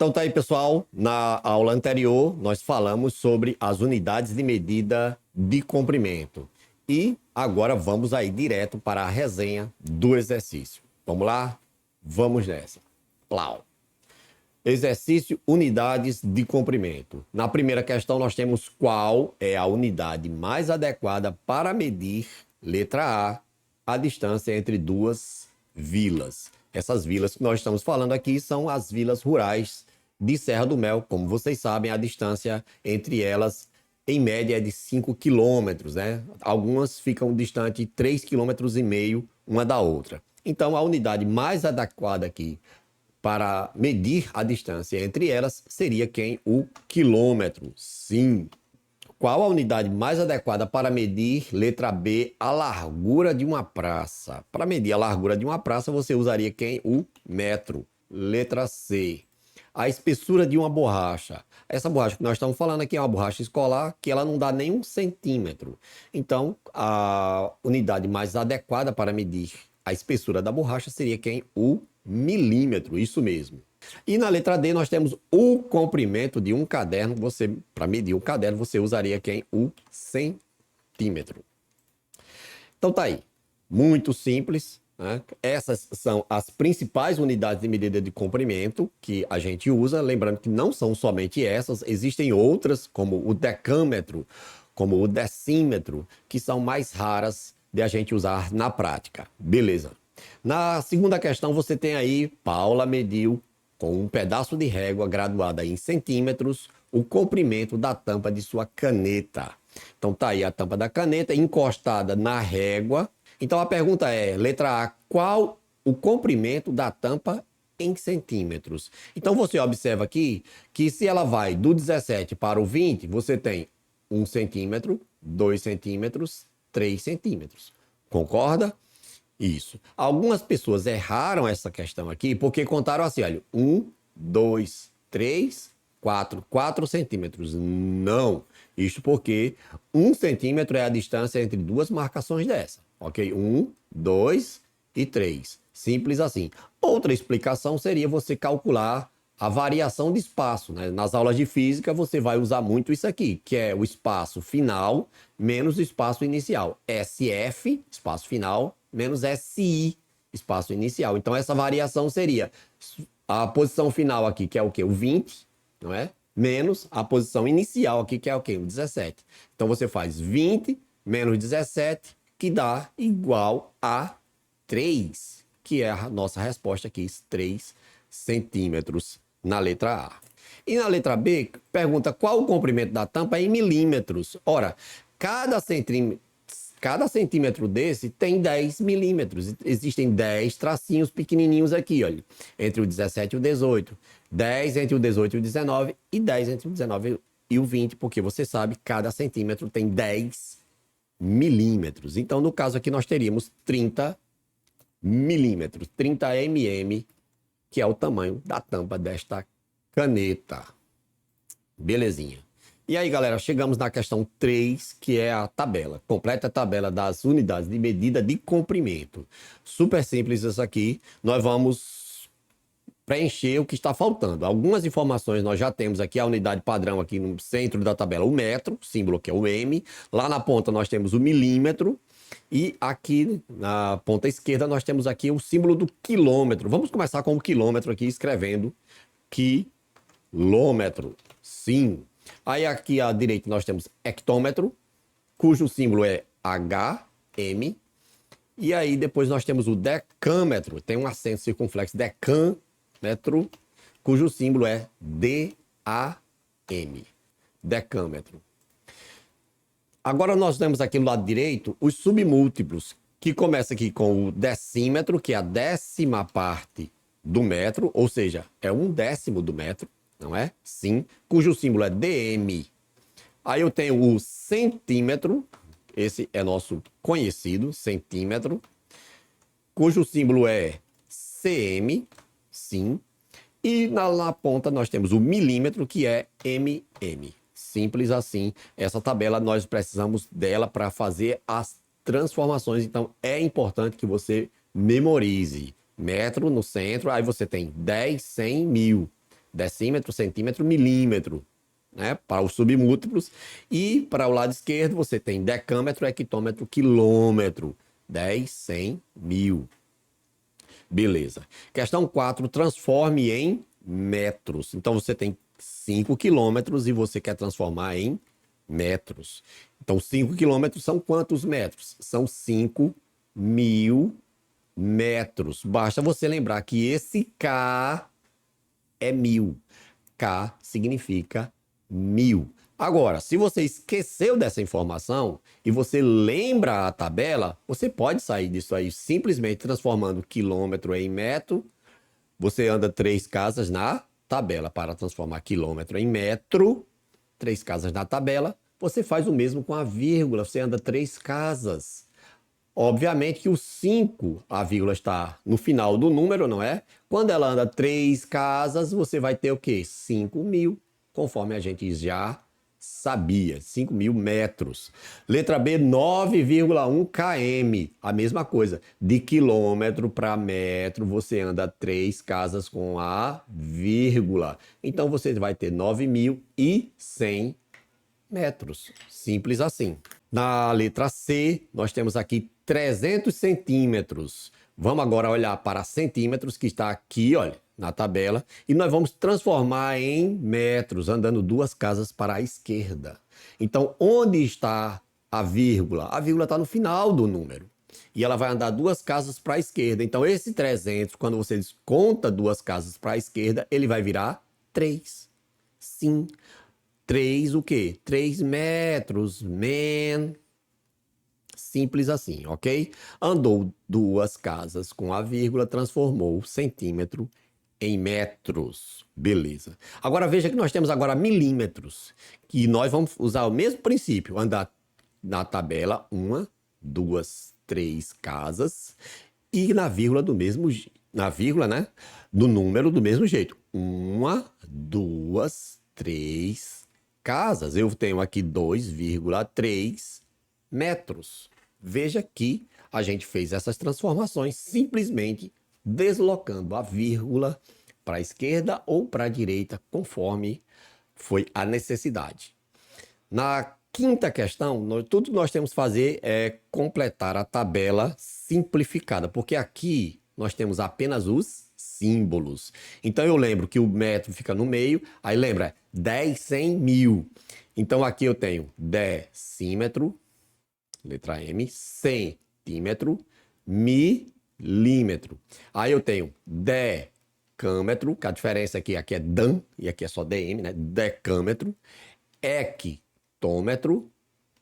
Então tá aí, pessoal. Na aula anterior, nós falamos sobre as unidades de medida de comprimento. E agora vamos aí direto para a resenha do exercício. Vamos lá? Vamos nessa. Plau. Exercício unidades de comprimento. Na primeira questão, nós temos qual é a unidade mais adequada para medir, letra A distância entre duas vilas. Essas vilas que nós estamos falando aqui são as vilas rurais de Serra do Mel. Como vocês sabem, a distância entre elas, em média, é de 5 quilômetros, né? Algumas ficam distantes 3,5 km uma da outra. Então, a unidade mais adequada aqui para medir a distância entre elas seria quem? O quilômetro. Sim. Qual a unidade mais adequada para medir, letra B, a largura de uma praça? Para medir a largura de uma praça, você usaria quem? O metro. Letra C. A espessura de uma borracha. Essa borracha que nós estamos falando aqui é uma borracha escolar que ela não dá nem 1 centímetro. Então, a unidade mais adequada para medir a espessura da borracha seria quem? O milímetro, isso mesmo. E na letra D nós temos o comprimento de um caderno. Para medir um caderno, você usaria quem? O centímetro. Então tá aí. Muito simples, né? Essas são as principais unidades de medida de comprimento que a gente usa. Lembrando que não são somente essas, existem outras, como o decâmetro, como o decímetro, que são mais raras de a gente usar na prática. Beleza. Na segunda questão, você tem aí, Paula mediu com um pedaço de régua graduada em centímetros o comprimento da tampa de sua caneta. Então tá aí a tampa da caneta encostada na régua. Então a pergunta é, letra A, qual o comprimento da tampa em centímetros? Então você observa aqui que se ela vai do 17 para o 20, você tem 1 centímetro, 2 centímetros, 3 centímetros. Concorda? Isso. Algumas pessoas erraram essa questão aqui porque contaram assim, olha, 1, 2, 3, 4 centímetros. Não. Isto porque 1 centímetro é a distância entre duas marcações dessa. Ok? 1, 2 e 3. Simples assim. Outra explicação seria você calcular a variação de espaço, né? Nas aulas de física você vai usar muito isso aqui, que é o espaço final menos o espaço inicial. SF, espaço final, menos SI, espaço inicial. Então essa variação seria a posição final aqui, que é o quê? O 20, não é? Menos a posição inicial aqui, que é o quê? O 17. Então você faz 20 menos 17, que dá igual a 3, que é a nossa resposta aqui, 3 centímetros na letra A. E na letra B, pergunta qual o comprimento da tampa em milímetros. Ora, cada centímetro desse tem 10 milímetros. Existem 10 tracinhos pequenininhos aqui, olha, entre o 17 e o 18. 10 entre o 18 e o 19 e 10 entre o 19 e o 20, porque você sabe, cada centímetro tem 10 milímetros. Então, no caso aqui, nós teríamos 30 milímetros, 30 mm, que é o tamanho da tampa desta caneta. Belezinha. E aí, galera, chegamos na questão 3, que é a tabela. Completa a tabela das unidades de medida de comprimento. Super simples isso aqui. Nós vamos preencher o que está faltando. Algumas informações nós já temos aqui, a unidade padrão aqui no centro da tabela, o metro, símbolo que é o M. Lá na ponta nós temos o milímetro. E aqui na ponta esquerda nós temos aqui o símbolo do quilômetro. Vamos começar com o quilômetro aqui, escrevendo quilômetro. Sim. Aí aqui à direita nós temos hectômetro, cujo símbolo é HM. E aí depois nós temos o decâmetro, tem um acento circunflexo, decâmetro, cujo símbolo é DAM. Decâmetro. Agora nós temos aqui no lado direito os submúltiplos, que começa aqui com o decímetro, que é a 10ª parte do metro, ou seja, é 1/10 do metro, não é? Sim, cujo símbolo é DM. Aí eu tenho o centímetro, esse é nosso conhecido, centímetro, cujo símbolo é CM, sim. E na ponta nós temos o milímetro, que é MM. Simples assim. Essa tabela nós precisamos dela para fazer as transformações. Então é importante que você memorize. Metro no centro, aí você tem 10, 100, 1000. decímetro, centímetro, milímetro, né? Para os submúltiplos. E para o lado esquerdo você tem decâmetro, hectômetro, quilômetro. 10, 100, 1000. Beleza. Questão 4, transforme em metros. Então você tem 5 quilômetros e você quer transformar em metros. Então 5 quilômetros são quantos metros? São 5.000 metros. Basta você lembrar que esse K é 1000. K significa 1000. Agora, se você esqueceu dessa informação e você lembra a tabela, você pode sair disso aí simplesmente transformando quilômetro em metro. Você anda 3 casas na tabela para transformar quilômetro em metro. 3 casas na tabela. Você faz o mesmo com a vírgula. Você anda 3 casas. Obviamente que o 5, a vírgula está no final do número, não é? Quando ela anda 3 casas, você vai ter o quê? 5.000, conforme a gente já sabia, 5.000 metros. Letra B, 9,1 km. A mesma coisa. De quilômetro para metro, você anda 3 casas com a vírgula. Então, você vai ter 9.100 metros. Simples assim. Na letra C, nós temos aqui 300 centímetros. Vamos agora olhar para centímetros, que está aqui, olha, na tabela, e nós vamos transformar em metros, andando 2 casas para a esquerda. Então, onde está a vírgula? A vírgula está no final do número. E ela vai andar 2 casas para a esquerda. Então, esse 300, quando você desconta 2 casas para a esquerda, ele vai virar 3. Sim. 3 o quê? 3 metros, man. Simples assim, ok? Andou 2 casas com a vírgula, transformou centímetro em metros. Beleza. Agora veja que nós temos agora milímetros. E nós vamos usar o mesmo princípio. Andar na tabela 1, 2, 3 casas. E na vírgula do mesmo jeito. Na vírgula, né? Do número do mesmo jeito. 1, 2, 3 casas. Eu tenho aqui 2,3 metros. Veja que a gente fez essas transformações simplesmente deslocando a vírgula para a esquerda ou para a direita, conforme foi a necessidade. Na quinta questão, tudo que nós temos que fazer é completar a tabela simplificada, porque aqui nós temos apenas os símbolos. Então eu lembro que o metro fica no meio, aí lembra 10, 100, 1000. Então aqui eu tenho decímetro, letra M, centímetro, milímetro. Aí eu tenho decâmetro, que a diferença aqui é dan e aqui é só dm, né? Decâmetro, hectômetro,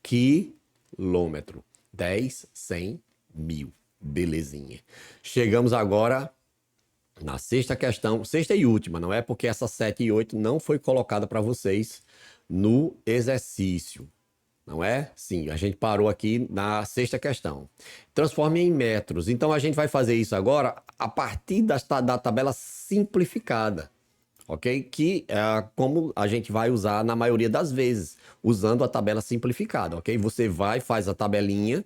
quilômetro. 10, 100, 1000. Belezinha. Chegamos agora na sexta questão, sexta e última, não é? Porque essa 7 e 8 não foi colocada para vocês no exercício, não é? Sim, a gente parou aqui na sexta questão. Transforme em metros. Então, a gente vai fazer isso agora a partir da tabela simplificada, ok? Que é como a gente vai usar na maioria das vezes, usando a tabela simplificada, ok? Você vai, faz a tabelinha,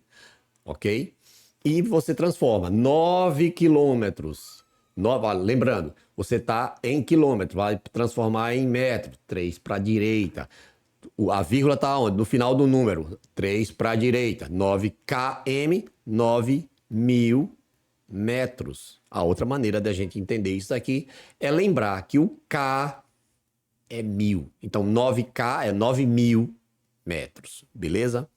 ok? E você transforma 9 quilômetros. Lembrando, você está em quilômetro, vai transformar em metro, 3 para a direita. A vírgula está onde? No final do número, 3 para a direita. 9 km, 9.000 metros. A outra maneira da gente entender isso aqui é lembrar que o K é 1000. Então, 9K é 9.000 metros, beleza?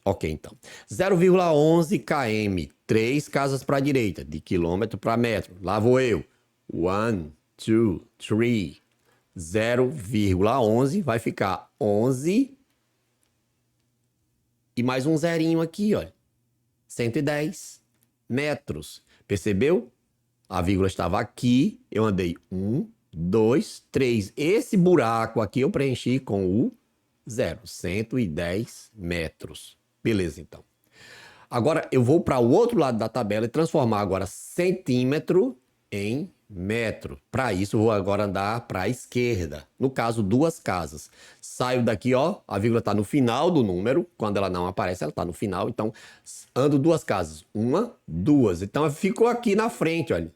Ok, então. 0,11 km, 3 casas para a direita, de quilômetro para metro. Lá vou eu. 1, 2, 3. 0,11 vai ficar 11 e mais um zerinho aqui, olha. 110 metros. Percebeu? A vírgula estava aqui, eu andei 1, 2, 3. Esse buraco aqui eu preenchi com o 0, 110 metros. Beleza, então. Agora eu vou para o outro lado da tabela e transformar agora centímetro em metro. Para isso, eu vou agora andar para a esquerda. No caso, 2 casas. Saio daqui, ó, a vírgula está no final do número. Quando ela não aparece, ela está no final. Então, ando 2 casas. 1, 2. Então, ficou aqui na frente, olha.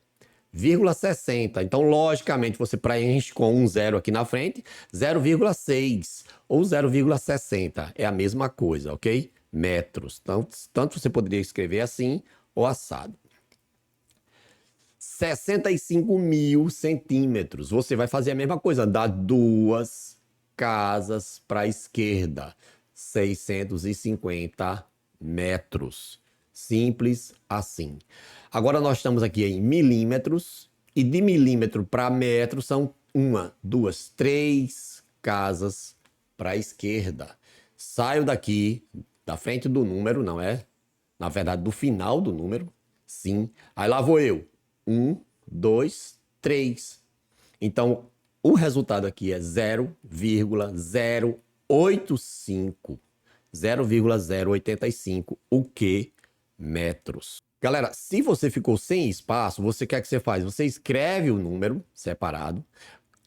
0,60. Então, logicamente, você preenche com um zero aqui na frente, 0,6 ou 0,60. É a mesma coisa, ok? Metros. Então, tanto você poderia escrever assim ou assado. 65 mil centímetros. Você vai fazer a mesma coisa, dar 2 casas para a esquerda. 650 metros. Simples assim. Agora nós estamos aqui em milímetros. E de milímetro para metro são 1, 2, 3 casas para a esquerda. Saio daqui, da frente do número, não é? Na verdade, do final do número. Sim. Aí lá vou eu. 1, 2, 3. Então, o resultado aqui é 0,085. 0,085, o que? Metros. Galera, se você ficou sem espaço, você quer que você faz? Você escreve o número separado,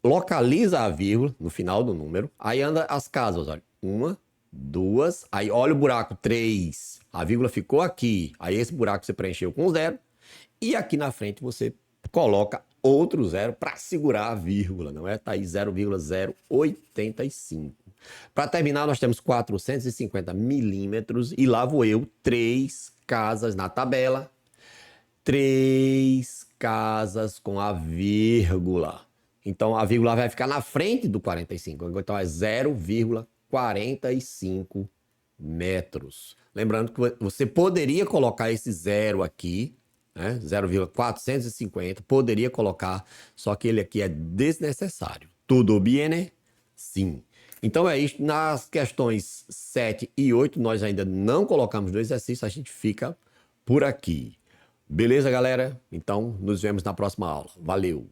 localiza a vírgula no final do número, aí anda as casas, olha. 1, 2, aí olha o buraco, 3. A vírgula ficou aqui, aí esse buraco você preencheu com 0. E aqui na frente você coloca outro zero para segurar a vírgula, não é? Tá aí 0,085. Para terminar, nós temos 450 milímetros e lá vou eu, 3 casas na tabela, 3 casas com a vírgula. Então, a vírgula vai ficar na frente do 45. Então, é 0,45 metros. Lembrando que você poderia colocar esse zero aqui, né? 0,450, poderia colocar, só que ele aqui é desnecessário. Tudo bem? Sim. Então é isso. Nas questões 7 e 8, nós ainda não colocamos no exercício, a gente fica por aqui. Beleza, galera? Então, nos vemos na próxima aula. Valeu!